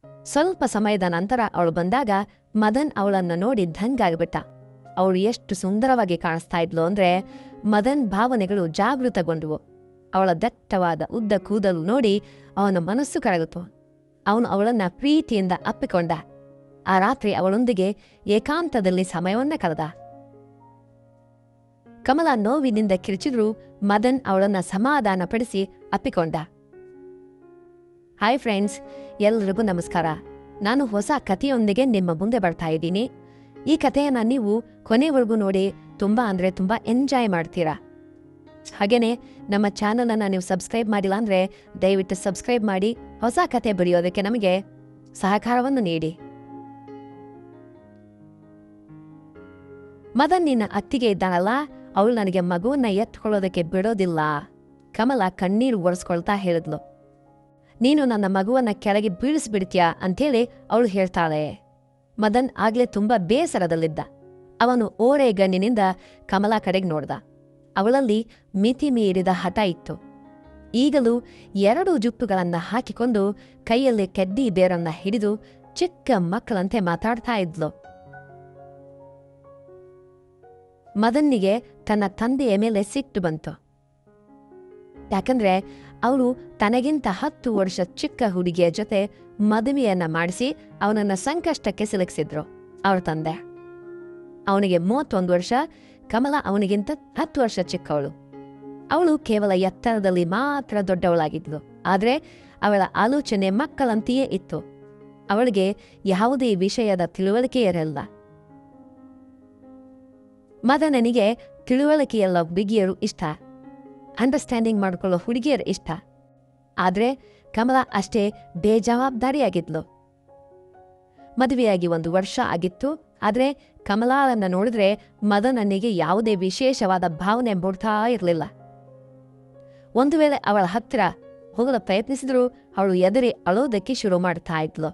ಸ್ವಲ್ಪ ಸಮಯದ ನಂತರ ಅವಳು ಬಂದಾಗ ಮದನ್ ಅವಳನ್ನ ನೋಡಿ ದಂಗಾಗ್ಬಿಟ್ಟ. ಅವಳು ಎಷ್ಟು ಸುಂದರವಾಗಿ ಕಾಣಿಸ್ತಾ ಇದ್ಲು ಅಂದ್ರೆ ಮದನ್ ಭಾವನೆಗಳು ಜಾಗೃತಗೊಂಡವು. ಅವಳ ದಟ್ಟವಾದ ಉದ್ದ ಕೂದಲು ನೋಡಿ ಅವನ ಮನಸ್ಸು ಕರಗಿತು. ಅವನು ಅವಳನ್ನ ಪ್ರೀತಿಯಿಂದ ಅಪ್ಪಿಕೊಂಡ. ಆ ರಾತ್ರಿ ಅವಳೊಂದಿಗೆ ಏಕಾಂತದಲ್ಲಿ ಸಮಯವನ್ನ ಕಳೆದ. ಕಮಲ ನೋವಿನಿಂದ ಕಿರಿಚಿದ್ರೂ ಮದನ್ ಅವಳನ್ನ ಸಮಾಧಾನಪಡಿಸಿ ಅಪ್ಪಿಕೊಂಡ. ಹಾಯ್ ಫ್ರೆಂಡ್ಸ್, ಎಲ್ರಿಗೂ ನಮಸ್ಕಾರ. ನಾನು ಹೊಸ ಕಥೆಯೊಂದಿಗೆ ನಿಮ್ಮ ಮುಂದೆ ಬರ್ತಾ ಇದ್ದೀನಿ. ಈ ಕಥೆಯನ್ನ ನೀವು ಕೊನೆವರೆಗೂ ನೋಡಿ ತುಂಬಾ ಎಂಜಾಯ್ ಮಾಡ್ತೀರಾ. ಹಾಗೇನೆ ನಮ್ಮ ಚಾನಲನ್ನು ನೀವು ಸಬ್ಸ್ಕ್ರೈಬ್ ಮಾಡಿಲ್ಲ ಅಂದ್ರೆ ದಯವಿಟ್ಟು ಸಬ್ಸ್ಕ್ರೈಬ್ ಮಾಡಿ ಹೊಸ ಕಥೆ ಬರೆಯೋದಕ್ಕೆ ನಮಗೆ ಸಹಕಾರವನ್ನು ನೀಡಿ. ಮದನ್ ನಿನ್ನ ಅತ್ತಿಗೆ ಇದ್ದಾನಲ್ಲ, ಅವಳು ನನಗೆ ಮಗುವನ್ನ ಎತ್ಕೊಳ್ಳೋದಕ್ಕೆ ಬಿಡೋದಿಲ್ಲ. ಕಮಲ ಕಣ್ಣೀರು ಒರೆಸ್ಕೊಳ್ತಾ ಹೇಳಿದ್ಲು. ನೀನು ನನ್ನ ಮಗುವನ್ನ ಕೆಳಗೆ ಬೀಳಿಸ್ಬಿಡ್ತೀಯಾ ಅಂತೇಳಿ ಅವಳು ಹೇಳ್ತಾಳೆ. ಮದನ್ ಆಗ್ಲೇ ತುಂಬಾ ಬೇಸರದಲ್ಲಿದ್ದ. ಅವನು ಓರೆಗಣ್ಣಿನಿಂದ ಕಮಲ ಕಡೆಗೆ ನೋಡ್ದ. ಅವಳಲ್ಲಿ ಮಿತಿ ಮೀರಿದ ಹಠ ಇತ್ತು. ಈಗಲೂ 2 ಜುಪ್ಪುಗಳನ್ನ ಹಾಕಿಕೊಂಡು ಕೈಯಲ್ಲಿ ಕೆಡ್ಡಿ ಬೇರನ್ನ ಹಿಡಿದು ಚಿಕ್ಕ ಮಕ್ಕಳಂತೆ ಮಾತಾಡ್ತಾ ಇದ್ಲು. ಮದನ್ನಿಗೆ ತನ್ನ ತಂದೆಯ ಮೇಲೆ ಸಿಟ್ಟು ಬಂತು. ಯಾಕಂದ್ರೆ ಅವಳು ತನಗಿಂತ 10 ವರ್ಷ ಚಿಕ್ಕ ಹುಡುಗಿಯ ಜೊತೆ ಮದುವೆಯನ್ನ ಮಾಡಿಸಿ ಅವನನ್ನ ಸಂಕಷ್ಟಕ್ಕೆ ಸಿಲುಕಿಸಿದ್ರು ಅವಳ ತಂದೆ. ಅವನಿಗೆ 31 ವರ್ಷ, ಕಮಲ ಅವನಿಗಿಂತ 10 ವರ್ಷ ಚಿಕ್ಕವಳು. ಅವಳು ಕೇವಲ ಎತ್ತರದಲ್ಲಿ ಮಾತ್ರ ದೊಡ್ಡವಳಾಗಿದ್ಲು, ಆದ್ರೆ ಅವಳ ಆಲೋಚನೆ ಮಕ್ಕಳಂತೆಯೇ ಇತ್ತು. ಅವಳಿಗೆ ಯಾವುದೇ ವಿಷಯದ ತಿಳುವಳಿಕೆ ಇರಲಿಲ್ಲ. ಮದನನಿಗೆ ತಿಳುವಳಿಕೆಯಲ್ಲ ಹುಡುಗಿಯರು ಇಷ್ಟ, ಅಂಡರ್ಸ್ಟ್ಯಾಂಡಿಂಗ್ ಮಾಡ್ಕೊಳ್ಳೋ ಹುಡುಗಿಯರು ಇಷ್ಟ. ಆದ್ರೆ ಕಮಲ ಅಷ್ಟೇ ಬೇಜವಾಬ್ದಾರಿಯಾಗಿದ್ಲು. ಮದುವೆಯಾಗಿ 1 ವರ್ಷ ಆಗಿತ್ತು, ಆದ್ರೆ ಕಮಲಾಳನ್ನ ನೋಡಿದ್ರೆ ಮದನನಿಗೆ ಯಾವುದೇ ವಿಶೇಷವಾದ ಭಾವನೆ ಮೂಡ್ತಾ ಇರಲಿಲ್ಲ. ಒಂದು ವೇಳೆ ಅವಳ ಹತ್ತಿರ ಹೋಗಲು ಪ್ರಯತ್ನಿಸಿದ್ರೂ ಅವಳು ಎದುರಿ ಅಳೋದಕ್ಕೆ ಶುರು ಮಾಡ್ತಾ ಇದ್ಲು.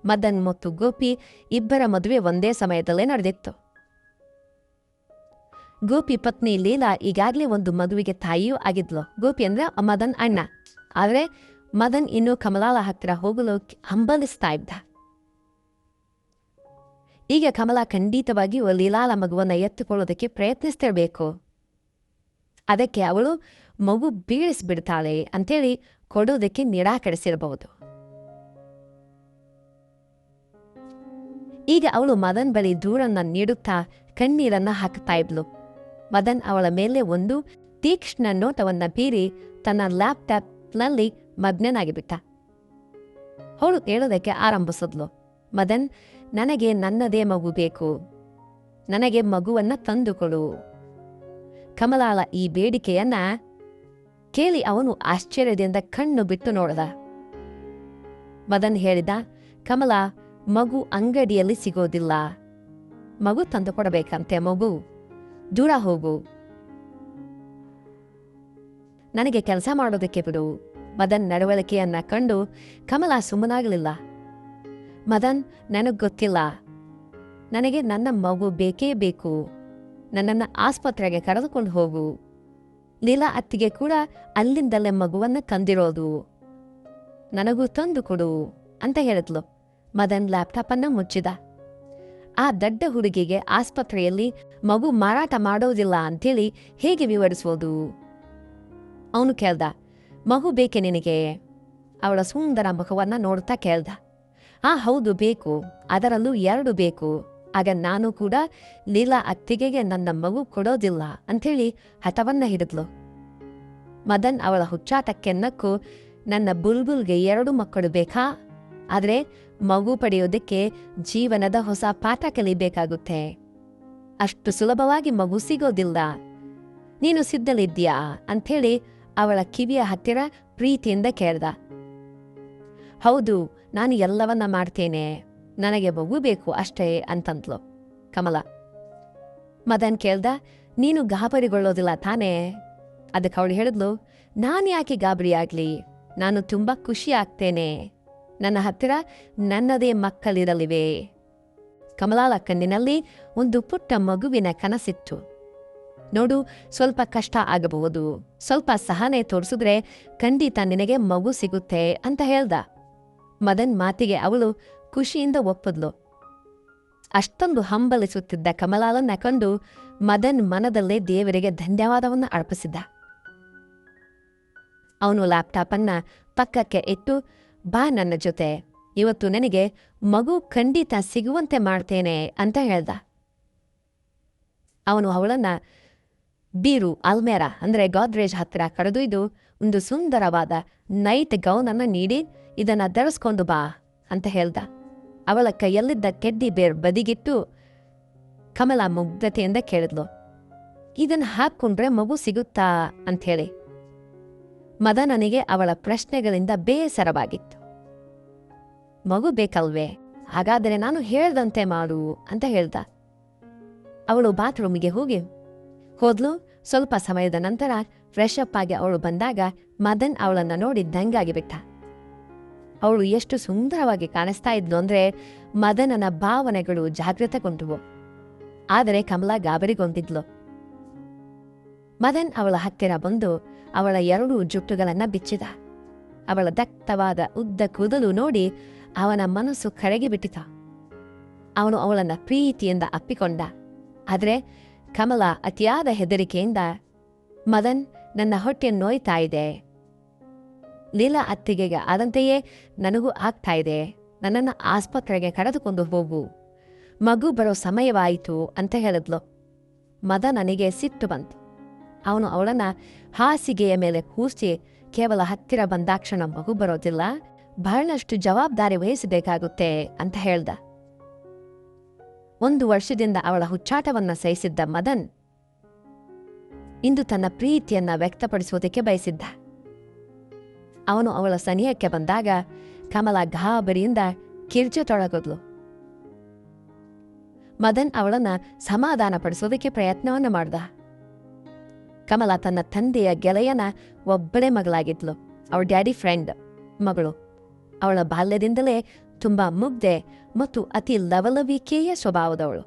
ಮದನ್ ಮತ್ತು ಗೋಪಿ ಇಬ್ಬರ ಮದುವೆ ಒಂದೇ ಸಮಯದಲ್ಲೇ ನಡೆದಿತ್ತು. ಗೋಪಿ ಪತ್ನಿ ಲೀಲಾ ಈಗಾಗಲೇ ಒಂದು ಮದುವೆಗೆ ತಾಯಿಯೂ ಆಗಿದ್ಲು. ಗೋಪಿ ಅಂದ್ರೆ ಮದನ್ ಅಣ್ಣ. ಆದ್ರೆ ಮದನ್ ಇನ್ನೂ ಕಮಲಾಳ ಹತ್ತಿರ ಹೋಗಲು ಹಂಬಲಿಸ್ತಾ ಇದ್ದ. ಈಗ ಕಮಲ ಖಂಡಿತವಾಗಿಯೂ ಲೀಲಾಳ ಮಗುವನ್ನ ಎತ್ತುಕೊಳ್ಳೋದಕ್ಕೆ ಪ್ರಯತ್ನಿಸ್ತಿರ್ಬೇಕು. ಅದಕ್ಕೆ ಅವಳು ಮಗು ಬೀಳಿಸ್ಬಿಡ್ತಾಳೆ ಅಂತೇಳಿ ಕೊಡೋದಕ್ಕೆ ನಿರಾಕರಿಸಿರಬಹುದು. ಈಗ ಅವಳು ಮದನ್ ಬಳಿ ದೂರನ್ನ ನೀಡುತ್ತಾ ಕಣ್ಣೀರನ್ನ ಹಾಕ್ತಾ ಇದ್ಲು. ಮದನ್ ಅವಳ ಮೇಲೆ ಒಂದು ತೀಕ್ಷ್ಣ ನೋಟವನ್ನ ಬೀರಿ ತನ್ನ ಲ್ಯಾಪ್ಟಾಪ್ನಲ್ಲಿ ಮಗ್ನನಾಗಿಬಿಟ್ಟ. ಅವಳು ಹೇಳೋದಕ್ಕೆ ಆರಂಭಿಸಿದ್ಲು. ಮದನ್, ನನಗೆ ನನ್ನದೇ ಮಗು ಬೇಕು, ನನಗೆ ಮಗುವನ್ನ ತಂದುಕೊಡು. ಕಮಲಾಳ ಈ ಬೇಡಿಕೆಯನ್ನ ಕೇಳಿ ಅವನು ಆಶ್ಚರ್ಯದಿಂದ ಕಣ್ಣು ಬಿಟ್ಟು ನೋಡಿದ. ಮದನ್ ಹೇಳಿದ, ಕಮಲ, ಮಗು ಅಂಗಡಿಯಲ್ಲಿ ಸಿಗೋದಿಲ್ಲ. ಮಗು ತಂದುಕೊಡಬೇಕಂತೆ. ಮಗು ದೂರ ಹೋಗು, ನನಗೆ ಕೆಲಸ ಮಾಡೋದಕ್ಕೆ ಬಿಡು. ಮದನ್ ನಡವಳಿಕೆಯನ್ನ ಕಂಡು ಕಮಲ ಸುಮ್ಮನಾಗಲಿಲ್ಲ. ಮದನ್, ನನಗ್ ಗೊತ್ತಿಲ್ಲ, ನನಗೆ ನನ್ನ ಮಗು ಬೇಕೇ ಬೇಕು. ನನ್ನನ್ನು ಆಸ್ಪತ್ರೆಗೆ ಕರೆದುಕೊಂಡು ಹೋಗು. ಲೀಲಾ ಅತ್ತಿಗೆ ಕೂಡ ಅಲ್ಲಿಂದಲೇ ಮಗುವನ್ನ ತಂದಿರೋದು, ನನಗೂ ತಂದು ಕೊಡು ಅಂತ ಹೇಳಿದ್ಲು. ಮದನ್ ಲ್ಯಾಪ್ಟಾಪ್ ಅನ್ನ ಮುಚ್ಚಿದ. ಆ ದಡ್ಡ ಹುಡುಗಿಗೆ ಆಸ್ಪತ್ರೆಯಲ್ಲಿ ಮಗು ಮಾರಾಟ ಮಾಡೋದಿಲ್ಲ ಅಂತೇಳಿ ಹೇಗೆ ವಿವರಿಸೋದು? ಅವನು ಕೇಳ್ದ, ಮಗು ಬೇಕೆ ನಿನಗೆ? ಅವಳ ಸುಂದರ ಮುಖವನ್ನ ನೋಡ್ತಾ ಕೇಳ್ದ. ಹೌದು ಬೇಕು, ಅದರಲ್ಲೂ 2 ಬೇಕು. ಆಗ ನಾನು ಕೂಡ ಲೀಲಾ ಅತ್ತಿಗೆಗೆ ನನ್ನ ಮಗು ಕೊಡೋದಿಲ್ಲ ಅಂಥೇಳಿ ಹಠವನ್ನ ಹಿಡಿದ್ಲು. ಮದನ್ ಅವಳ ಹುಚ್ಚಾಟಕ್ಕೆ ನಕ್ಕು, ನನ್ನ ಬುಲ್ಬುಲ್ಗೆ 2 ಮಕ್ಕಳು ಬೇಕಾ? ಆದ್ರೆ ಮಗು ಪಡೆಯೋದಕ್ಕೆ ಜೀವನದ ಹೊಸ ಪಾಠ ಕಲಿಬೇಕಾಗುತ್ತೆ. ಅಷ್ಟು ಸುಲಭವಾಗಿ ಮಗು ಸಿಗೋದಿಲ್ಲ. ನೀನು ಸಿದ್ಧಲಿದ್ಯಾ ಅಂಥೇಳಿ ಅವಳ ಕಿವಿಯ ಹತ್ತಿರ ಪ್ರೀತಿಯಿಂದ ಕೇಳ್ದ. ಹೌದು, ನಾನು ಎಲ್ಲವನ್ನ ಮಾಡ್ತೇನೆ, ನನಗೆ ಮಗು ಬೇಕು ಅಷ್ಟೇ ಅಂತಂದ್ಲು ಕಮಲ. ಮದನ್ ಕೇಳ್ದ, ನೀನು ಗಾಬರಿಗೊಳ್ಳೋದಿಲ್ಲ ತಾನೇ? ಅದಕ್ಕೆ ಅವಳು ಹೇಳಿದ್ಲು, ನಾನು ಯಾಕೆ ಗಾಬರಿ ಆಗ್ಲಿ, ನಾನು ತುಂಬಾ ಖುಷಿ ಆಗ್ತೇನೆ. ನನ್ನ ಹತ್ತಿರ ನನ್ನದೇ ಮಕ್ಕಳಿರಲಿವೆ. ಕಮಲಾಳ ಕಣ್ಣಿನಲ್ಲಿ ಒಂದು ಪುಟ್ಟ ಮಗುವಿನ ಕನಸಿತ್ತು. ನೋಡು, ಸ್ವಲ್ಪ ಕಷ್ಟ ಆಗಬಹುದು, ಸ್ವಲ್ಪ ಸಹನೆ ತೋರಿಸಿದ್ರೆ ಖಂಡಿತ ನಿನಗೆ ಮಗು ಸಿಗುತ್ತೆ ಅಂತ ಹೇಳ್ದ. ಮದನ್ ಮಾತಿಗೆ ಅವಳು ಖುಷಿಯಿಂದ ಒಪ್ಪದ್ಲು. ಅಷ್ಟೊಂದು ಹಂಬಲಿಸುತ್ತಿದ್ದ ಕಮಲಾಳನ್ನ ಕಂಡು ಮದನ್ ಮನದಲ್ಲೇ ದೇವರಿಗೆ ಧನ್ಯವಾದವನ್ನು ಅರ್ಪಿಸಿದ್ದ. ಅವನು ಲ್ಯಾಪ್ಟಾಪನ್ನ ಪಕ್ಕಕ್ಕೆ ಇಟ್ಟು, ಬಾ ನನ್ನ ಜೊತೆ, ಇವತ್ತು ನನಗೆ ಮಗು ಖಂಡಿತ ಸಿಗುವಂತೆ ಮಾಡ್ತೇನೆ ಅಂತ ಹೇಳ್ದ. ಅವನು ಅವಳನ್ನ ಬೀರು ಅಲ್ಮೇರಾ ಅಂದರೆ ಗೋದ್ರೇಜ್ ಹತ್ತಿರ ಕರೆದೊಯ್ದು ಒಂದು ಸುಂದರವಾದ ನೈಟ್ ಗೌನನ್ನು ನೀಡಿ, ಇದನ್ನ ಧರಿಸ್ಕೊಂಡು ಬಾ ಅಂತ ಹೇಳ್ದ. ಅವಳ ಕೈಯಲ್ಲಿದ್ದ ಕೆಡ್ಡಿ ಬೇರ್ ಬದಿಗಿಟ್ಟು ಕಮಲ ಮುಗ್ಧತೆಯಿಂದ ಕೇಳಿದ್ಲು, ಇದನ್ನು ಹಾಕ್ಕೊಂಡ್ರೆ ಮಗು ಸಿಗುತ್ತಾ ಅಂಥೇಳಿ. ಮದನನಿಗೆ ಅವಳ ಪ್ರಶ್ನೆಗಳಿಂದ ಬೇಸರವಾಗಿತ್ತು. ಮಗು ಬೇಕಲ್ವೇ, ಹಾಗಾದರೆ ನಾನು ಹೇಳ್ದಂತೆ ಮಾಡು ಅಂತ ಹೇಳ್ದ. ಅವಳು ಬಾತ್ರೂಮಿಗೆ ಹೋದ್ಲು. ಸ್ವಲ್ಪ ಸಮಯದ ನಂತರ ಫ್ರೆಶ್ ಅಪ್ ಆಗಿ ಅವಳು ಬಂದಾಗ ಮದನ್ ಅವಳನ್ನು ನೋಡಿ ದಂಗಾಗಿಬಿಟ್ಟ. ಅವಳು ಎಷ್ಟು ಸುಂದರವಾಗಿ ಕಾಣಿಸ್ತಾ ಇದ್ಲು ಅಂದ್ರೆ ಮದನನ ಭಾವನೆಗಳು ಜಾಗೃತಗೊಂಡುವು. ಆದರೆ ಕಮಲಾ ಗಾಬರಿಗೊಂಡಿದ್ಲು. ಮದನ್ ಅವಳ ಹತ್ತಿರ ಬಂದು ಅವಳ 2 ಜುಟ್ಟುಗಳನ್ನ ಬಿಚ್ಚಿದ. ಅವಳ ದಟ್ಟವಾದ ಉದ್ದ ಕೂದಲು ನೋಡಿ ಅವನ ಮನಸ್ಸು ಕರಗಿಬಿಟ್ಟಿತ. ಅವನು ಅವಳನ್ನ ಪ್ರೀತಿಯಿಂದ ಅಪ್ಪಿಕೊಂಡ. ಆದರೆ ಕಮಲಾ ಅತಿಯಾದ ಹೆದರಿಕೆಯಿಂದ, ಮದನ್, ನನ್ನ ಹೊಟ್ಟೆ ನೋಯ್ತಾ ಇದೆ, ಲೀಲಾ ಅತ್ತಿಗೆಗೆ ಆದಂತೆಯೇ ನನಗೂ ಆಗ್ತಾ ಇದೆ, ನನ್ನನ್ನು ಆಸ್ಪತ್ರೆಗೆ ಕರೆದುಕೊಂಡು ಹೋಗು, ಮಗು ಬರೋ ಸಮಯವಾಯಿತು ಅಂತ ಹೇಳಿದ್ಲು. ಮದನನಿಗೆ ಸಿಟ್ಟು ಬಂತು. ಅವನು ಅವಳನ್ನ ಹಾಸಿಗೆಯ ಮೇಲೆ ಕೂರಿಸಿ, ಕೇವಲ ಹತ್ತಿರ ಬಂದಾಕ್ಷಣ ಮಗು ಬರೋದಿಲ್ಲ, ಬಹಳಷ್ಟು ಜವಾಬ್ದಾರಿ ವಹಿಸಬೇಕಾಗುತ್ತೆ ಅಂತ ಹೇಳ್ದ. 1 ವರ್ಷದಿಂದ ಅವಳ ಹುಚ್ಚಾಟವನ್ನ ಸಹಿಸಿದ್ದ ಮದನ್ ಇಂದು ತನ್ನ ಪ್ರೀತಿಯನ್ನ ವ್ಯಕ್ತಪಡಿಸುವುದಕ್ಕೆ ಬಯಸಿದ್ದ. ಅವನು ಅವಳ ಸನಿಹಕ್ಕೆ ಬಂದಾಗ ಕಮಲಾ ಗಾಬರಿಯಿಂದ ಕಿರ್ಚತೊಡಗಿದ್ಲು. ಮದನ್ ಅವಳನ್ನ ಸಮಾಧಾನಪಡಿಸೋದಕ್ಕೆ ಪ್ರಯತ್ನವನ್ನು ಮಾಡ್ದ. ಕಮಲಾ ತನ್ನ ತಂದೆಯ ಗೆಳೆಯನ ಒಬ್ಬಳೇ ಮಗಳಾಗಿದ್ಲು. ಅವಳ ಡ್ಯಾಡಿ ಫ್ರೆಂಡ್ ಮಗಳು. ಅವಳ ಬಾಲ್ಯದಿಂದಲೇ ತುಂಬಾ ಮುಗ್ಧೆ ಮತ್ತು ಅತಿ ಲವಲವಿಕೆಯ ಸ್ವಭಾವದವಳು.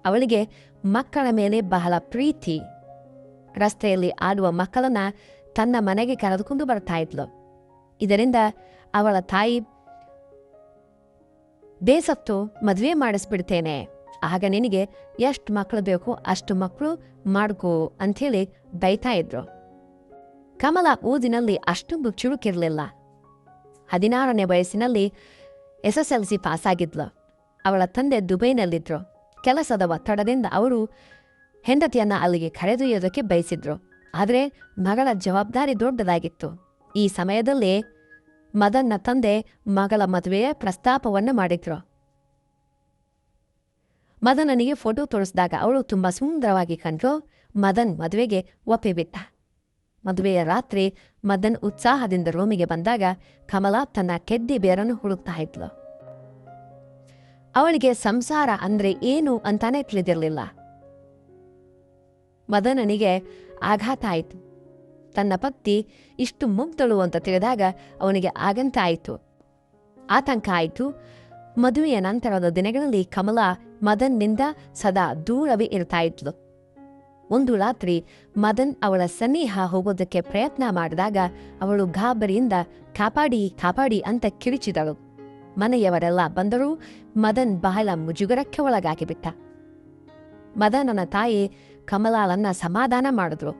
ಅವಳಿಗೆ ಮಕ್ಕಳ ಮೇಲೆ ಬಹಳ ಪ್ರೀತಿ. ರಸ್ತೆಯಲ್ಲಿ ಆಡುವ ಮಕ್ಕಳನ್ನ ತನ್ನ ಮನೆಗೆ ಕರೆದುಕೊಂಡು ಬರ್ತಾ ಇದ್ಲು. ಇದರಿಂದ ಅವಳ ತಾಯಿ, ಬೇಸತ್ತು ಮದುವೆ ಮಾಡಿಸ್ಬಿಡ್ತೇನೆ, ಆಗ ನಿನಗೆ ಎಷ್ಟು ಮಕ್ಕಳು ಬೇಕೋ ಅಷ್ಟು ಮಕ್ಕಳು ಮಾಡ್ಕೋ ಅಂಥೇಳಿ ಬೈತಾ ಇದ್ರು. ಕಮಲಾ ಓದಿನಲ್ಲಿ ಅಷ್ಟೊಂದು ಚುರುಕಿರಲಿಲ್ಲ. 16ನೇ ವಯಸ್ಸಿನಲ್ಲಿ SSLC ಪಾಸಾಗಿದ್ಲು. ಅವಳ ತಂದೆ ದುಬೈನಲ್ಲಿದ್ರು. ಕೆಲಸದ ಒತ್ತಡದಿಂದ ಅವರು ಹೆಂಡತಿಯನ್ನ ಅಲ್ಲಿಗೆ ಕರೆದೊಯ್ಯೋದಕ್ಕೆ ಬಯಸಿದ್ರು. ಆದರೆ ಮಗಳ ಜವಾಬ್ದಾರಿ ದೊಡ್ಡದಾಗಿತ್ತು. ಈ ಸಮಯದಲ್ಲಿ ಮದನ್ನ ತಂದೆ ಮಗಳ ಮದುವೆಯ ಪ್ರಸ್ತಾಪವನ್ನು ಮಾಡಿದ್ರು. ಮದನನಿಗೆ ಫೋಟೋ ತೋರಿಸಿದಾಗ ಅವಳು ತುಂಬಾ ಸುಂದರವಾಗಿ ಕಂಡ್ರು. ಮದನ್ ಮದುವೆಗೆ ಒಪ್ಪಿಬಿಟ್ಟ. ಮದುವೆಯ ರಾತ್ರಿ ಮದನ್ ಉತ್ಸಾಹದಿಂದ ರೂಮಿಗೆ ಬಂದಾಗ ಕಮಲಾ ತನ್ನ ಕೆಡ್ಡಿ ಬೇರನ್ನು ಹುಡುಕ್ತಾ ಇದ್ಲು. ಅವಳಿಗೆ ಸಂಸಾರ ಅಂದ್ರೆ ಏನು ಅಂತಾನೆ ತಿಳಿದಿರಲಿಲ್ಲ. ಮದನನಿಗೆ ಆಘಾತ ಆಯಿತು. ತನ್ನ ಪತ್ನಿ ಇಷ್ಟು ಮುಗ್ಧಳು ಅಂತ ತಿಳಿದಾಗ ಅವನಿಗೆ ಆಗಂತ ಆಯಿತು, ಆತಂಕ ಆಯಿತು. ಮದುವೆಯ ನಂತರದ ದಿನಗಳಲ್ಲಿ ಕಮಲಾ ಮದನ್ನಿಂದ ಸದಾ ದೂರವೇ ಇರ್ತಾ ಇದ್ಲು. ಒಂದು ರಾತ್ರಿ ಮದನ್ ಅವಳ ಸನಿಹ ಹೋಗೋದಕ್ಕೆ ಪ್ರಯತ್ನ ಮಾಡಿದಾಗ ಅವಳು ಗಾಬರಿಯಿಂದ ಕಾಪಾಡಿ ಕಾಪಾಡಿ ಅಂತ ಕಿರಿಚಿದಳು. ಮನೆಯವರೆಲ್ಲ ಬಂದರೂ ಮದನ್ ಬಹಳ ಮುಜುಗರಕ್ಕೆ ಒಳಗಾಗಿಬಿಟ್ಟ. ಮದನನ ತಾಯಿ ಕಮಲಾಳನ್ನ ಸಮಾಧಾನ ಮಾಡಿದ್ರು.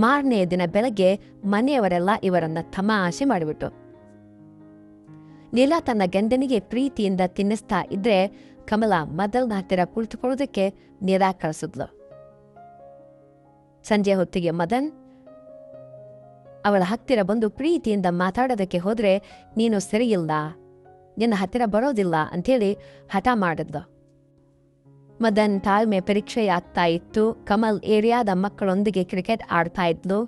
ಮಾರನೆಯ ದಿನ ಬೆಳಗ್ಗೆ ಮನೆಯವರೆಲ್ಲ ಇವರನ್ನ ತಮಾಷೆ ಮಾಡಿಬಿಟ್ಟು. ಲೀಲಾ ತನ್ನ ಗಂಡನಿಗೆ ಪ್ರೀತಿಯಿಂದ ತಿನ್ನಿಸ್ತಾ ಇದ್ರೆ ಕಮಲಾ ಮದಲ್ನ ಹತ್ತಿರ ಕುಳಿತುಕೊಳ್ಳೋದಕ್ಕೆ ನಿರಾಕರಿಸಿದ್ಲು. ಸಂಜೆ ಹೊತ್ತಿಗೆ ಮದನ್ ಅವಳ ಹತ್ತಿರ ಬಂದು ಪ್ರೀತಿಯಿಂದ ಮಾತಾಡೋದಕ್ಕೆ ಹೋದ್ರೆ ನೀನು ಸರಿಯಿಲ್ಲ, ನಿನ್ನ ಹತ್ತಿರ ಬರೋದಿಲ್ಲ ಅಂಥೇಳಿ ಹಠ ಮಾಡಿದ್ಲು. ಮದನ್ ತಾಳ್ಮೆ ಪರೀಕ್ಷೆಯಾಗ್ತಾ ಇತ್ತು. ಕಮಲ್ ಏರಿಯಾದ ಮಕ್ಕಳೊಂದಿಗೆ ಕ್ರಿಕೆಟ್ ಆಡ್ತಾ ಇದ್ಲು.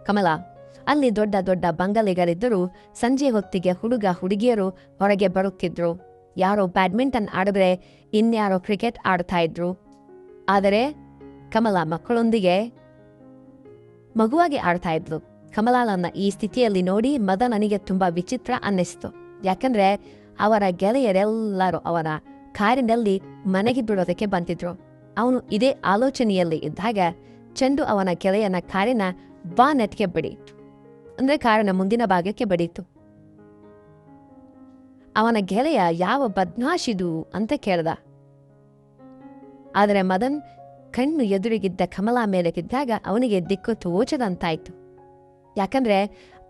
ಕಮಲಾ, ಅಲ್ಲಿ ದೊಡ್ಡ ದೊಡ್ಡ ಬಂಗಲೆಗಳಿದ್ದರೂ ಸಂಜೆ ಹೊತ್ತಿಗೆ ಹುಡುಗ ಹುಡುಗಿಯರು ಹೊರಗೆ ಬರುತ್ತಿದ್ರು. ಯಾರೋ ಬ್ಯಾಡ್ಮಿಂಟನ್ ಆಡಿದ್ರೆ ಇನ್ಯಾರೋ ಕ್ರಿಕೆಟ್ ಆಡ್ತಾ ಇದ್ರು. ಆದರೆ ಕಮಲಾ ಮಕ್ಕಳೊಂದಿಗೆ ಮಗುವಾಗಿ ಆಡ್ತಾ ಇದ್ಲು. ಕಮಲಾಳನ್ನ ಈ ಸ್ಥಿತಿಯಲ್ಲಿ ನೋಡಿ ಮದನನಿಗೆ ತುಂಬಾ ವಿಚಿತ್ರ ಅನ್ನಿಸ್ತು. ಯಾಕಂದ್ರೆ ಅವರ ಗೆಳೆಯರೆಲ್ಲರೂ ಅವನ ಕಾರಿನಲ್ಲಿ ಮನೆಗೆ ಬಿಡೋದಕ್ಕೆ ಬಂತಿದ್ರು. ಅವನು ಇದೇ ಆಲೋಚನೆಯಲ್ಲಿ ಇದ್ದಾಗ ಚೆಂಡು ಅವನ ಗೆಳೆಯನ ಕಾರಿನ ಬಾನೆಟ್ಗೆ ಬಡೀತು. ಅಂದ್ರೆ ಕಾರಿನ ಮುಂದಿನ ಭಾಗಕ್ಕೆ ಬಡೀತು. ಅವನ ಗೆಳೆಯ ಯಾವ ಬದ್ಮಾಶಿದು ಅಂತ ಕೇಳ್ದ. ಆದರೆ ಮದನ್ ಕಣ್ಣು ಎದುರಿಗಿದ್ದ ಕಮಲಾ ಮೇಲೆ ಬಿದ್ದಾಗ ಅವನಿಗೆ ದಿಕ್ಕು ತೋಚದಂತಾಯ್ತು. ಯಾಕಂದ್ರೆ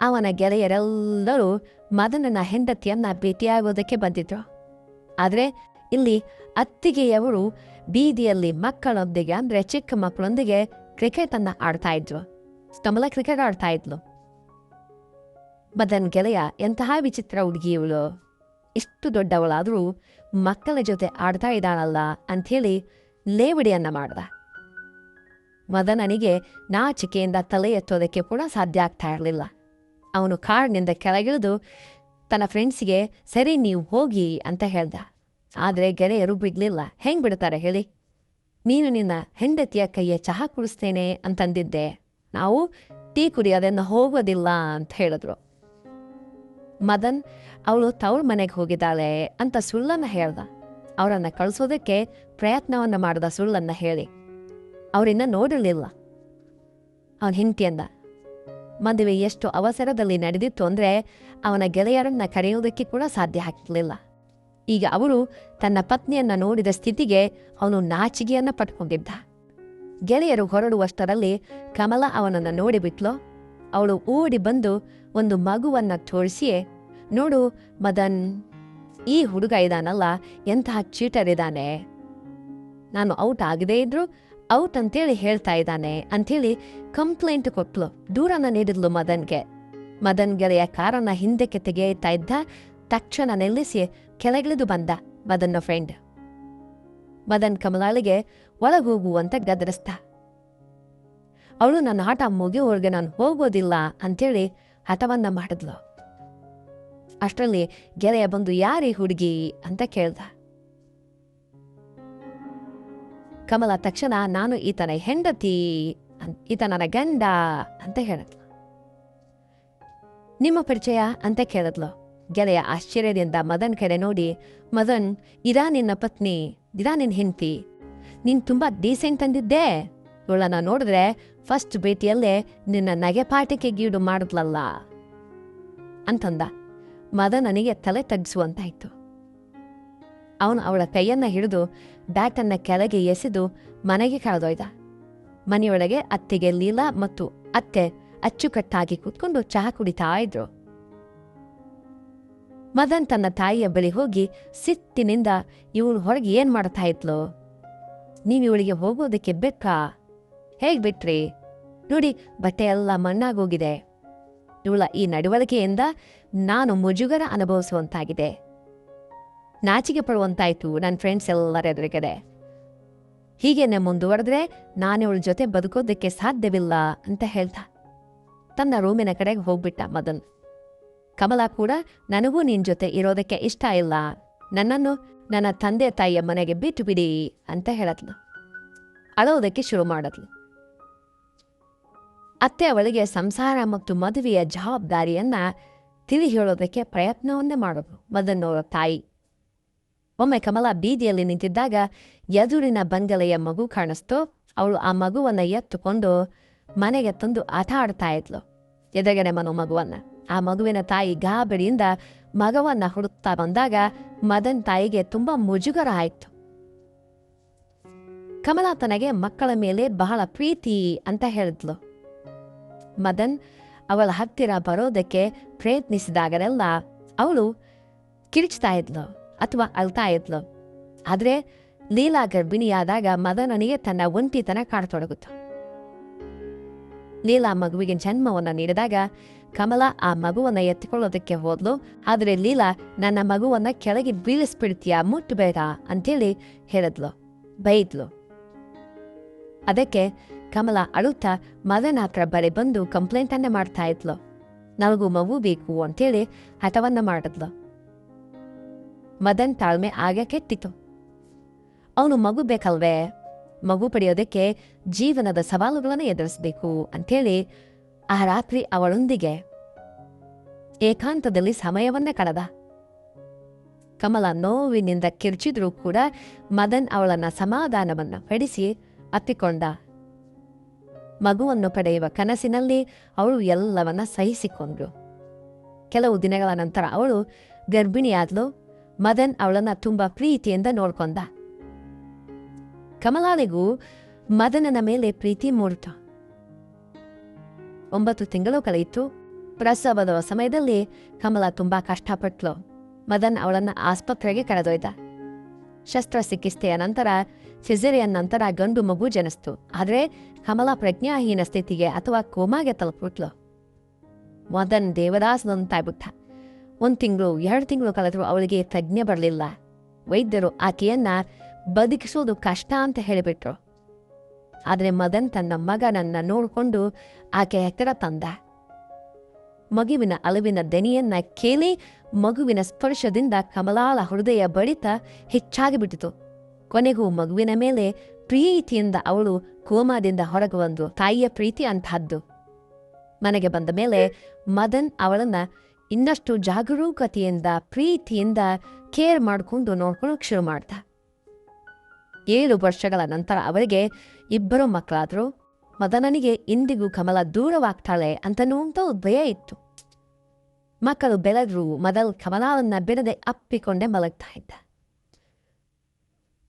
ಅವನ ಗೆಳೆಯರೆಲ್ಲರೂ ಮದನನ ಹೆಂಡತಿಯನ್ನ ಭೇಟಿಯಾಗೋದಕ್ಕೆ ಬಂದಿದ್ರು. ಆದರೆ ಇಲ್ಲಿ ಅತ್ತಿಗೆಯವರು ಬೀದಿಯಲ್ಲಿ ಮಕ್ಕಳೊಂದಿಗೆ, ಅಂದ್ರೆ ಚಿಕ್ಕ ಮಕ್ಕಳೊಂದಿಗೆ ಕ್ರಿಕೆಟ್ ಅನ್ನ ಆಡ್ತಾ ಇದ್ರು. ಕಮಲ ಕ್ರಿಕೆಟ್ ಆಡ್ತಾ ಇದ್ಲು. ಮದನ್ ಗೆಳೆಯ ಎಂತಹ ವಿಚಿತ್ರ ಹುಡುಗಿ ಇವಳು, ಇಷ್ಟು ದೊಡ್ಡವಳಾದರೂ ಮಕ್ಕಳ ಜೊತೆ ಆಡ್ತಾ ಇದ್ದಾಳಲ್ಲ ಅಂಥೇಳಿ ಲೇವಡಿಯನ್ನ ಮಾಡ್ದ. ಮದನನಿಗೆ ನಾಚಿಕೆಯಿಂದ ತಲೆ ಎತ್ತೋದಕ್ಕೆ ಕೂಡ ಸಾಧ್ಯ ಆಗ್ತಾ ಇರಲಿಲ್ಲ. ಅವನು ಕಾರ್ನಿಂದ ಕೆಳಗಿಳಿದು ತನ್ನ ಫ್ರೆಂಡ್ಸಿಗೆ ಸರಿ ನೀವು ಹೋಗಿ ಅಂತ ಹೇಳ್ದ. ಆದರೆ ಗೆಳೆಯರು ಬಿಡ್ಲಿಲ್ಲ. ಹೆಂಗ್ ಬಿಡ್ತಾರೆ ಹೇಳಿ? ನೀನು ನಿನ್ನ ಹೆಂಡತಿಯ ಕೈಯ ಚಹಾ ಕುಡಿಸ್ತೇನೆ ಅಂತಂದಿದ್ದೆ, ನಾವು ಟೀ ಕುಡಿಯೋದನ್ನು ಹೋಗೋದಿಲ್ಲ ಅಂತ ಹೇಳಿದ್ರು. ಮದನ್ ಅವಳು ತವ್ರ ಮನೆಗೆ ಹೋಗಿದ್ದಾಳೆ ಅಂತ ಸುಳ್ಳನ್ನ ಹೇಳ್ದ. ಅವರನ್ನ ಕಳಿಸೋದಕ್ಕೆ ಪ್ರಯತ್ನವನ್ನ ಮಾಡಿದ ಸುಳ್ಳನ್ನ ಹೇಳಿ. ಅವರಿನ್ನ ನೋಡಿರಲಿಲ್ಲ. ಅವನ ಹೆಂಡತಿಯಂದ ಮದುವೆ ಎಷ್ಟು ಅವಸರದಲ್ಲಿ ನಡೆದಿತ್ತು ಅಂದ್ರೆ ಅವನ ಗೆಳೆಯರನ್ನ ಕರೆಯೋದಕ್ಕೆ ಕೂಡ ಸಾಧ್ಯ ಆಗ್ತಿರ್ಲಿಲ್ಲ. ಈಗ ಅವರು ತನ್ನ ಪತ್ನಿಯನ್ನ ನೋಡಿದ ಸ್ಥಿತಿಗೆ ಅವನು ನಾಚಿಗೆಯನ್ನ ಪಟ್ಕೊಂಡಿದ್ದ. ಗೆಳೆಯರು ಹೊರಡುವಷ್ಟರಲ್ಲಿ ಕಮಲ ಅವನನ್ನ ನೋಡಿಬಿಟ್ಲು. ಅವಳು ಓಡಿ ಬಂದು ಒಂದು ಮಗುವನ್ನ ತೋರಿಸಿಯೇ, ನೋಡು ಮದನ್, ಈ ಹುಡುಗ ಇದಾನಲ್ಲ ಎಂತಹ ಚೀಟರ್ ಇದ್ದಾನೆ, ನಾನು ಔಟ್ ಆಗದೇ ಇದ್ರು ಔಟ್ ಅಂತೇಳಿ ಹೇಳ್ತಾ ಇದ್ದಾನೆ ಅಂಥೇಳಿ ಕಂಪ್ಲೇಂಟ್ ಕೊಟ್ಲು. ದೂರನ ನೀಡಿದ್ಲು ಮದನ್ಗೆ. ಮದನ್ ಗೆಳೆಯ ಕಾರನ್ನ ಹಿಂದಕ್ಕೆ ತೆಗೆಯುತ್ತಾ ಇದ್ದ. ತಕ್ಷಣ ನಿಲ್ಲಿಸಿ ಕೆಳಗಿಳಿದು ಬಂದ ಮದನ್ನ ಫ್ರೆಂಡ್. ಮದನ್ ಕಮಲಾಳಿಗೆ ಒಳಗೋಗು ಅಂತ ಗದರಿಸ್ತ. ಅವಳು ನನ್ನ ಆಟ ಮುಗಿಯೋವರೆಗೆ ನಾನು ಹೋಗೋದಿಲ್ಲ ಅಂತೇಳಿ ಹಠವನ್ನ ಮಾಡಿದ್ಲು. ಅಷ್ಟರಲ್ಲಿ ಗೆಳೆಯ ಬಂದು ಯಾರೀ ಹುಡುಗಿ ಅಂತ ಕೇಳ್ದ. ಕಮಲ ತಕ್ಷಣ ನಾನು ಈತನ ಹೆಂಡತಿ, ಈತ ನನ್ನ ಗಂಡ ಅಂತ ಹೇಳಿದ್ಲು. ನಿಮ್ಮ ಪರಿಚಯ ಅಂತ ಕೇಳಿದ್ಲು. ಗೆಳೆಯ ಆಶ್ಚರ್ಯದಿಂದ ಮದನ್ ಕಡೆ ನೋಡಿ, ಮದನ್, ಇದಾ ನಿನ್ನ ಪತ್ನಿ, ಇದಾ ನಿನ್ನ ಹೆಂಡತಿ, ನೀನ್ ತುಂಬಾ ಡೀಸೆಂಟ್ ಅಂದಿದ್ದೆ, ಇವಳನ್ನ ನೋಡಿದ್ರೆ ಫಸ್ಟ್ ಭೇಟಿಯಲ್ಲೇ ನಿನ್ನ ನಗೆಪಾಟಿಕೆ ಗೀಡು ಮಾಡಿದ್ಲಲ್ಲ ಅಂತಂದ. ಮದನನಿಗೆ ತಲೆ ತಗ್ಗಿಸುವಂತಾಯ್ತು. ಅವನು ಅವಳ ಕೈಯನ್ನ ಹಿಡಿದು ಬ್ಯಾಟನ್ನ ಕೆಳಗೆ ಎಸೆದು ಮನೆಗೆ ಕಳೆದೊಯ್ದ. ಮನೆಯೊಳಗೆ ಅತ್ತೆಗೆ ಲೀಲಾ ಮತ್ತು ಅತ್ತೆ ಅಚ್ಚುಕಟ್ಟಾಗಿ ಕೂತ್ಕೊಂಡು ಚಹಾ ಕುಡಿತಾ ಇದ್ರು. ಮದನ್ ತನ್ನ ತಾಯಿಯ ಬಳಿ ಹೋಗಿ ಸಿಟ್ಟಿನಿಂದ, ಇವಳು ಹೊರಗೆ ಏನ್ ಮಾಡ್ತಾ ಇದ್ಲು, ನೀವು ಇವಳಿಗೆ ಹೋಗೋದಕ್ಕೆ ಬೇಕಾ, ಹೇಗ್ ಬಿಟ್ರಿ, ನೋಡಿ ಬಟ್ಟೆ ಎಲ್ಲ ಮಣ್ಣಾಗೋಗಿದೆ, ಇವಳ ಈ ನಡವಳಿಕೆಯಿಂದ ನಾನು ಮುಜುಗರ ಅನುಭವಿಸುವಂತಾಗಿದೆ, ನಾಚಿಕೆ ಪಡುವಂತಾಯ್ತು ನನ್ನ ಫ್ರೆಂಡ್ಸ್ ಎಲ್ಲರ ಎದುರುಗಡೆ, ಹೀಗೇನೆ ಮುಂದುವರೆದ್ರೆ ನಾನಿವಳ ಜೊತೆ ಬದುಕೋದಕ್ಕೆ ಸಾಧ್ಯವಿಲ್ಲ ಅಂತ ಹೇಳ್ತಾ ತನ್ನ ರೂಮಿನ ಕಡೆಗೆ ಹೋಗ್ಬಿಟ್ಟ ಮದನ್. ಕಮಲಾ ಕೂಡ ನನಗೂ ನಿನ್ ಜೊತೆ ಇರೋದಕ್ಕೆ ಇಷ್ಟ ಇಲ್ಲ, ನನ್ನನ್ನು ನನ್ನ ತಂದೆ ತಾಯಿಯ ಮನೆಗೆ ಬಿಟ್ಟು ಬಿಡಿ ಅಂತ ಹೇಳತ್ಲು. ಅಳೋದಕ್ಕೆ ಶುರು ಮಾಡತ್ಲು. ಅತ್ತೆ ಅವಳಿಗೆ ಸಂಸಾರ ಮತ್ತು ಮದುವೆಯ ಜವಾಬ್ದಾರಿಯನ್ನ ತಿಳಿ ಹೇಳೋದಕ್ಕೆ ಪ್ರಯತ್ನವನ್ನೇ ಮಾಡೋದು ಮದನ್ನವರ ತಾಯಿ. ಒಮ್ಮೆ ಕಮಲಾ ಬೀದಿಯಲ್ಲಿ ನಿಂತಿದ್ದಾಗ ಎದುರಿನ ಬಂಗಲೆಯ ಮಗು ಕಾಣಿಸ್ತು. ಅವಳು ಆ ಮಗುವನ್ನ ಎತ್ತುಕೊಂಡು ಮನೆಗೆ ತಂದು ಆಟ ಆಡ್ತಾ ಇದ್ಲು, ಎದೆಗಡೆ ಮಗುವನ್ನ. ಆ ಮಗುವಿನ ತಾಯಿ ಗಾಬರಿಯಿಂದ ಮಗವನ್ನ ಹುಡುಕ್ತಾ ಬಂದಾಗ ಮದನ್ ತಾಯಿಗೆ ತುಂಬಾ ಮುಜುಗರ ಆಯ್ತು. ಕಮಲಾ ತನಗೆ ಮಕ್ಕಳ ಮೇಲೆ ಬಹಳ ಪ್ರೀತಿ ಅಂತ ಹೇಳಿದ್ಲು. ಮದನ್ ಅವಳ ಹತ್ತಿರ ಬರೋದಕ್ಕೆ ಪ್ರಯತ್ನಿಸಿದಾಗಲೆಲ್ಲ ಅವಳು ಕಿರಿಚ್ತಾ ಇದ್ಲು ಅಥವಾ ಅಳ್ತಾ ಇದ್ಲು. ಆದ್ರೆ ಲೀಲಾ ಗರ್ಭಿಣಿಯಾದಾಗ ಮದನನಿಗೆ ತನ್ನ ಒಂಟಿತನ ಕಾಡತೊಡಗುತ್ತು. ಲೀಲಾ ಮಗುವಿಗೆ ಜನ್ಮವನ್ನ ನೀಡಿದಾಗ ಕಮಲಾ ಆ ಮಗುವನ್ನ ಎತ್ತಿಕೊಳ್ಳೋದಕ್ಕೆ ಹೋದ್ಲು. ಆದರೆ ಲೀಲಾ ನನ್ನ ಮಗುವನ್ನ ಕೆಳಗೆ ಬೀಳಿಸ್ಬಿಡ್ತೀಯ, ಮುಟ್ಟಬೇಡ ಅಂತೇಳಿ ಹೇಳಿದ್ಲು, ಬೈದ್ಲು. ಅದಕ್ಕೆ ಕಮಲಾ ಅಳುತ್ತಾ ಮದನ್ ಹತ್ರ ಬಳಿ ಬಂದು ಕಂಪ್ಲೇಂಟ್ ಅನ್ನೇ ಮಾಡ್ತಾ ಇದ್ಲು. ನನಗೂ ಮಗು ಬೇಕು ಅಂತೇಳಿ ಹಠವನ್ನ ಮಾಡಿದ್ಲು. ಮದನ್ ತಾಳ್ಮೆ ಆಗ ಕೆಟ್ಟಿತು. ಅವನು ಮಗು ಬೇಕಲ್ವೇ, ಮಗು ಪಡೆಯೋದಕ್ಕೆ ಜೀವನದ ಸವಾಲುಗಳನ್ನು ಎದುರಿಸಬೇಕು ಅಂಥೇಳಿ ಆ ರಾತ್ರಿ ಅವಳೊಂದಿಗೆ ಏಕಾಂತದಲ್ಲಿ ಸಮಯವನ್ನೇ ಕಳೆದ. ಕಮಲ ನೋವಿನಿಂದ ಕಿರ್ಚಿದ್ರೂ ಕೂಡ ಮದನ್ ಅವಳನ್ನ ಸಮಾಧಾನವನ್ನ ಪಡಿಸಿ ಅಪ್ಪಿಕೊಂಡ. ಮಗುವನ್ನು ಪಡೆಯುವ ಕನಸಿನಲ್ಲಿ ಅವಳು ಎಲ್ಲವನ್ನ ಸಹಿಸಿಕೊಂಡ್ರು. ಕೆಲವು ದಿನಗಳ ನಂತರ ಅವಳು ಗರ್ಭಿಣಿಯಾದ್ಲು. ಮದನ್ ಅವಳನ್ನ ತುಂಬಾ ಪ್ರೀತಿಯಿಂದ ನೋಡ್ಕೊಂಡ. ಕಮಲಾಳಿಗೂ ಮದನನ ಮೇಲೆ ಪ್ರೀತಿ ಮೂಡಿತು. 9 ತಿಂಗಳು ಕಳೆಯಿತು. ಪ್ರಸವದ ಸಮಯದಲ್ಲಿ ಕಮಲಾ ತುಂಬಾ ಕಷ್ಟಪಟ್ಲು. ಮದನ್ ಅವಳನ್ನ ಆಸ್ಪತ್ರೆಗೆ ಕರೆದೊಯ್ದ. ಶಸ್ತ್ರಚಿಕಿತ್ಸೆಯ ನಂತರ ಸಿಸೇರಿಯನ್ ನಂತರ ಗಂಡು ಮಗು ಜನಿಸ್ತು. ಆದರೆ ಕಮಲಾ ಪ್ರಜ್ಞಾಹೀನ ಸ್ಥಿತಿಗೆ ಅಥವಾ ಕೋಮಾಗೆ ತಲುಪಿಟ್ಲು. ಮದನ್ ದೇವದಾಸನಂತಾಗ್ಬಿಟ್ಟ. 1 ತಿಂಗಳು 2 ತಿಂಗಳು ಕಳೆದರೂ ಅವಳಿಗೆ ಪ್ರಜ್ಞೆ ಬರಲಿಲ್ಲ. ವೈದ್ಯರು ಆಕೆಯನ್ನ ಬದುಕಿಸೋದು ಕಷ್ಟ ಅಂತ ಹೇಳಿಬಿಟ್ರು. ಆದರೆ ಮದನ್ ತನ್ನ ಮಗನನ್ನ ನೋಡಿಕೊಂಡು ಆಕೆ ಹತ್ತಿರ ತಂದ. ಮಗುವಿನ ಅಳುವಿನ ದನಿಯನ್ನ ಕೇಳಿ ಮಗುವಿನ ಸ್ಪರ್ಶದಿಂದ ಕಮಲಾಳ ಹೃದಯ ಬಡಿತ ಹೆಚ್ಚಾಗಿ ಬಿಟ್ಟಿತು. ಕೊನೆಗೂ ಮಗುವಿನ ಮೇಲೆ ಪ್ರೀತಿಯಿಂದ ಅವಳು ಕೋಮಾದಿಂದ ಹೊರಗೆ ಬಂದು ತಾಯಿಯ ಪ್ರೀತಿ ಅಂತಹದ್ದು. ಮನೆಗೆ ಬಂದ ಮೇಲೆ ಮದನ್ ಅವಳನ್ನ ಇನ್ನಷ್ಟು ಜಾಗರೂಕತೆಯಿಂದ ಪ್ರೀತಿಯಿಂದ ಕೇರ್ ಮಾಡಿಕೊಂಡು ನೋಡ್ಕೊಳ್ಳೋಕೆ ಶುರು ಮಾಡ್ದ. 7 ವರ್ಷಗಳ ನಂತರ ಅವರಿಗೆ 2 ಮಕ್ಕಳಾದ್ರು. ಮದನನಿಗೆ ಇಂದಿಗೂ ಕಮಲ ದೂರವಾಗ್ತಾಳೆ ಅಂತನ್ನುವಂಥ ಭಯ ಇತ್ತು. ಮಕ್ಕಳು ಬೆಳೆದ್ರು. ಮದಲ್ ಕಮಲಾಳನ್ನ ಬಿಡದೆ ಅಪ್ಪಿಕೊಂಡೇ ಮಲಗ್ತಾ ಇದ್ದ.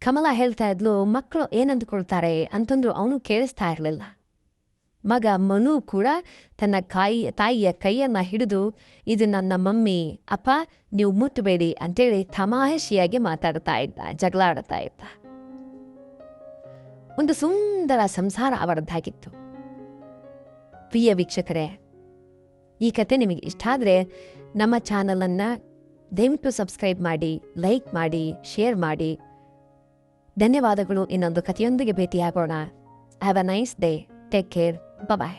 ಕಮಲ ಹೇಳ್ತಾ ಇದ್ಲು, ಮಕ್ಕಳು ಏನಂದುಕೊಳ್ತಾರೆ ಅಂತಂದ್ರು ಅವನು ಕೇಳಿಸ್ತಾ ಇರಲಿಲ್ಲ. ಮಗ ಮನು ಕೂಡ ತನ್ನ ತಾಯಿಯ ಕೈಯನ್ನ ಹಿಡಿದು, ಇದು ನನ್ನ ಮಮ್ಮಿ, ಅಪ್ಪ ನೀವು ಮುಟ್ಟಬೇಡಿ ಅಂತೇಳಿ ತಮಾಷೆಯಾಗಿ ಮಾತಾಡ್ತಾ ಇದ್ದ, ಜಗಳಾಡ್ತಾ ಇದ್ದ. ಒಂದು ಸುಂದರ ಸಂಸಾರ ಅವರದ್ದಾಗಿತ್ತು. ಪ್ರಿಯ ವೀಕ್ಷಕರೇ, ಈ ಕತೆ ನಿಮಗೆ ಇಷ್ಟ ಆದರೆ ನಮ್ಮ ಚಾನಲನ್ನು ದಯವಿಟ್ಟು ಸಬ್ಸ್ಕ್ರೈಬ್ ಮಾಡಿ, ಲೈಕ್ ಮಾಡಿ, ಶೇರ್ ಮಾಡಿ. ಧನ್ಯವಾದಗಳು. ಇನ್ನೊಂದು ಕಥೆಯೊಂದಿಗೆ ಭೇಟಿಯಾಗೋಣ. Have a nice day. Take care. Bye.